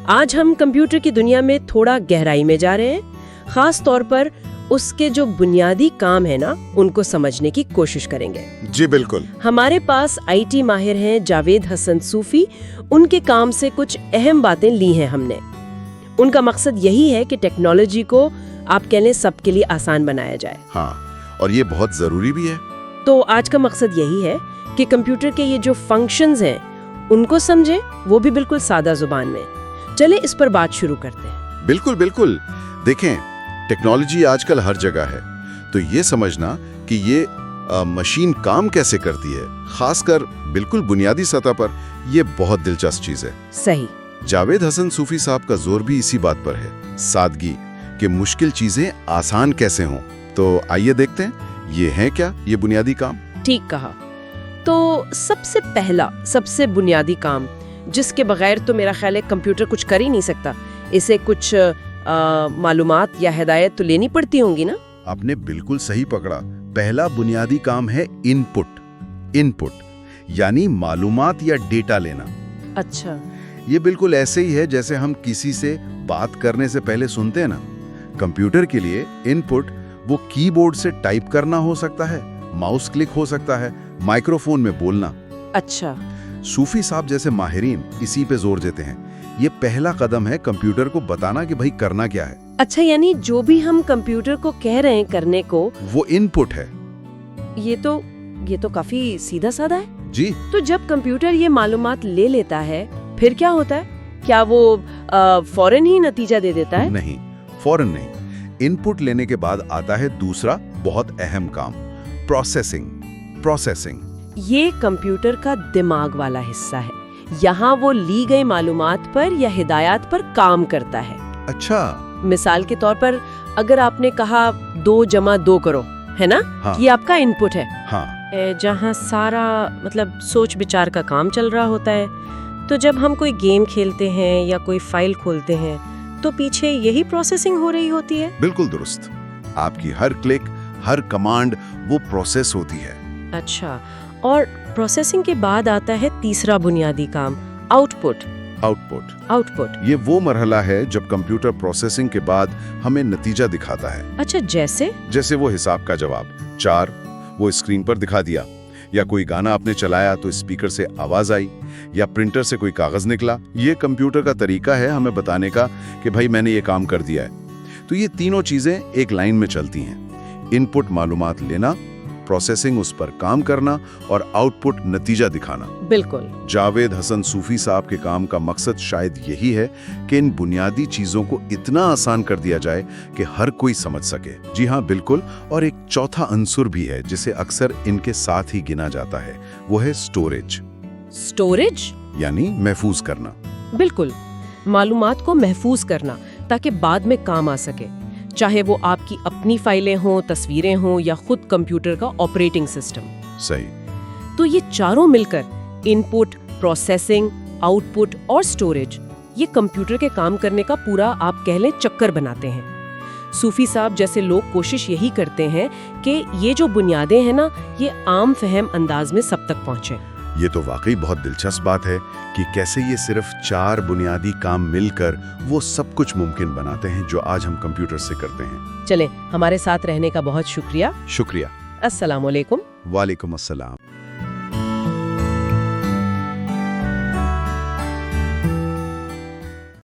آج ہم کمپیوٹر کی دنیا میں تھوڑا گہرائی میں جا رہے ہیں، خاص طور پر اس کے جو بنیادی کام ہیں نا ان کو سمجھنے کی کوشش کریں گے۔ جی بالکل۔ ہمارے پاس آئی ٹی ماہر ہیں جاوید حسن صوفی، ان کے کام سے کچھ اہم باتیں لی ہیں ہم نے۔ ان کا مقصد یہی ہے کہ ٹیکنالوجی کو آپ کہہ لیں سب کے لیے آسان بنایا جائے۔ ہاں، اور یہ بہت ضروری بھی ہے۔ تو آج کا مقصد یہی ہے کہ کمپیوٹر کے یہ جو فنکشنز ہیں ان کو سمجھیں، وہ بھی بالکل سادہ زبان میں۔ چلیں اس پر بات شروع کرتے ہیں۔ بالکل بالکل۔ دیکھیں، ٹیکنالوجی آج کل ہر جگہ ہے، تو یہ سمجھنا کہ یہ مشین کام کیسے کرتی ہے، خاص کر بالکل بنیادی سطح پر، یہ بہت دلچسپ چیز ہے۔ صحیح۔ جاوید حسن صوفی صاحب کا زور بھی اسی بات پر ہے، سادگی، کہ مشکل چیزیں آسان کیسے ہوں۔ تو آئیے دیکھتے ہیں یہ ہیں کیا یہ بنیادی کام۔ ٹھیک کہا۔ تو سب سے پہلا، سب سے بنیادی کام جس کے بغیر تو میرا خیال ہے کمپیوٹر کچھ کر ہی نہیں سکتا، اسے کچھ معلومات یا ہدایت تو لینی پڑتی ہوں گی نا؟ آپ نے بالکل صحیح پکڑا۔ پہلا بنیادی کام ہے ان پٹ، یعنی معلومات یا ڈیٹا لینا۔ اچھا۔ یہ بالکل ایسے ہی ہے جیسے ہم کسی سے بات کرنے سے پہلے سنتے ہیں نا۔ کمپیوٹر کے لیے ان پٹ وہ کی بورڈ سے ٹائپ کرنا ہو سکتا ہے، ماؤس کلک ہو سکتا ہے، مائکرو فون میں بولنا۔ اچھا۔ صوفی صاحب جیسے ماہرین اسی پہ زور دیتے ہیں۔ یہ پہلا قدم ہے کمپیوٹر کو بتانا کہ بھائی کرنا کیا ہے۔ اچھا، یعنی جو بھی ہم کمپیوٹر کو کہہ رہے ہیں کرنے کو، وہ ان پٹ ہے۔ یہ تو کافی سیدھا سادہ ہے۔ جی۔ تو جب کمپیوٹر یہ معلومات لے لیتا ہے پھر کیا ہوتا ہے؟ کیا وہ فوراً ہی نتیجہ دے دیتا ہے؟ نہیں، فوراً نہیں۔ ان پٹ لینے کے بعد آتا ہے دوسرا بہت اہم کام، پروسیسنگ۔ یہ کمپیوٹر کا دماغ والا حصہ ہے۔ یہاں وہ لی گئی معلومات پر یا ہدایات پر کام کرتا ہے۔ اچھا۔ مثال کے طور پر اگر آپ نے کہا 2 + 2 کرو، ہے نا؟ ہاں۔ یہ آپ کا ان پٹ ہے۔ ہاں۔ جہاں سارا سوچ بچار کا کام چل رہا ہوتا ہے۔ تو جب ہم کوئی گیم کھیلتے ہیں یا کوئی فائل کھولتے ہیں تو پیچھے یہی پروسیسنگ ہو رہی ہوتی ہے۔ بالکل درست۔ آپ کی ہر کلک، ہر کمانڈ وہ پروسیس ہوتی ہے۔ اچھا، اور پروسیسنگ کے بعد آتا ہے تیسرا بنیادی کام، آؤٹ پٹ۔ یہ وہ مرحلہ ہے جب کمپیوٹر پروسیسنگ کے بعد ہمیں نتیجہ دکھاتا ہے۔ اچھا، جیسے وہ حساب کا جواب 4 وہ اسکرین پر دکھا دیا، یا کوئی گانا آپ نے چلایا تو اسپیکر سے آواز آئی، یا پرنٹر سے کوئی کاغذ نکلا۔ یہ کمپیوٹر کا طریقہ ہے ہمیں بتانے کا کہ بھائی میں نے یہ کام کر دیا ہے۔ تو یہ تینوں چیزیں ایک لائن میں چلتی ہیں، ان پٹ معلومات لینا، پروسیسنگ اس پر کام کرنا، اور آؤٹ پٹ نتیجہ دکھانا۔ بالکل۔ جاوید حسن صوفی صاحب کے کام کا مقصد شاید یہی ہے کہ ان بنیادی چیزوں کو اتنا آسان کر دیا جائے کہ ہر کوئی سمجھ سکے۔ جی ہاں بالکل۔ اور ایک چوتھا عنصر بھی ہے جسے اکثر ان کے ساتھ ہی گنا جاتا ہے، وہ ہے سٹوریج، یعنی محفوظ کرنا۔ بالکل، معلومات کو محفوظ کرنا تاکہ بعد میں کام آ سکے، چاہے وہ آپ کی اپنی فائلیں ہوں، تصویریں ہوں، یا خود کمپیوٹر کا آپریٹنگ سسٹم۔ صحیح۔ تو یہ چاروں مل کر ان پٹ، پروسیسنگ، آؤٹ پٹ اور سٹوریج، یہ کمپیوٹر کے کام کرنے کا پورا آپ کہہ لیں چکر بناتے ہیں۔ صوفی صاحب جیسے لوگ کوشش یہی کرتے ہیں کہ یہ جو بنیادیں ہیں نا، یہ عام فہم انداز میں سب تک پہنچیں۔ یہ تو واقعی بہت دلچسپ بات ہے کہ کیسے یہ صرف 4 بنیادی کام مل کر وہ سب کچھ ممکن بناتے ہیں جو آج ہم کمپیوٹر سے کرتے ہیں۔ چلیں، ہمارے ساتھ رہنے کا بہت شکریہ۔ شکریہ۔ السلام علیکم۔ وعلیکم السلام۔